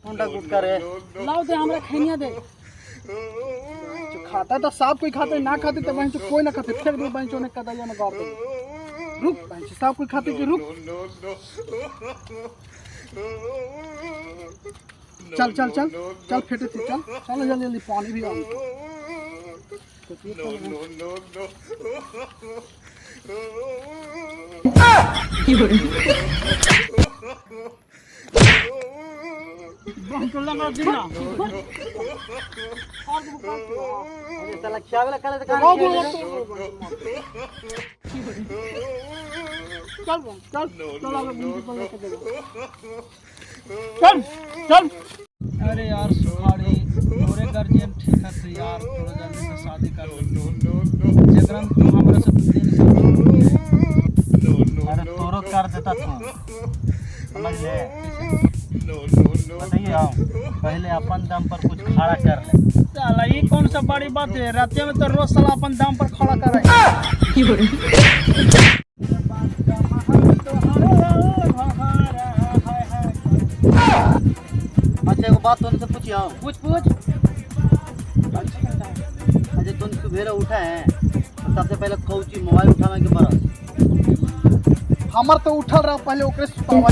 मुंडा कूद करे लाओ दे हमरा खैनिया दे। जो खाता है तो सब कोई खाते, ना खाते तो बहन कोई ना खाते, फेंक दो बहन ने कदैया में गाड़ दे। रुक बहन सब कोई खाते कि रुक। चल चल चल चल फेटे थी, चल चल जल्दी जल्दी पानी भी आ। तो लगा देना अरे साला क्या वाला करे तो चल चल चल चल चल। अरे यार सुखाड़ी तोरे गार्जियन ठीक है तो यार तोरे जल्दी से शादी कर जगरन तू हमरा से दिन अरे तोरो कर देता तू, समझ ले। बताइए आओ पहले अपन दम पर कुछ खड़ा कर ले। साला ये कौन सा बड़ी बात है, रात में तो रोज साला अपन दाम पर खड़ा करे। अच्छा एगो बात तुमसे पूछी आओ। पूछ पूछ। अच्छा तुम सुबेरे उठा है तो सबसे पहले कौची मोबाइल उठावे के बरस हमर तो उठल रहा पहले ओकरे सुतावा।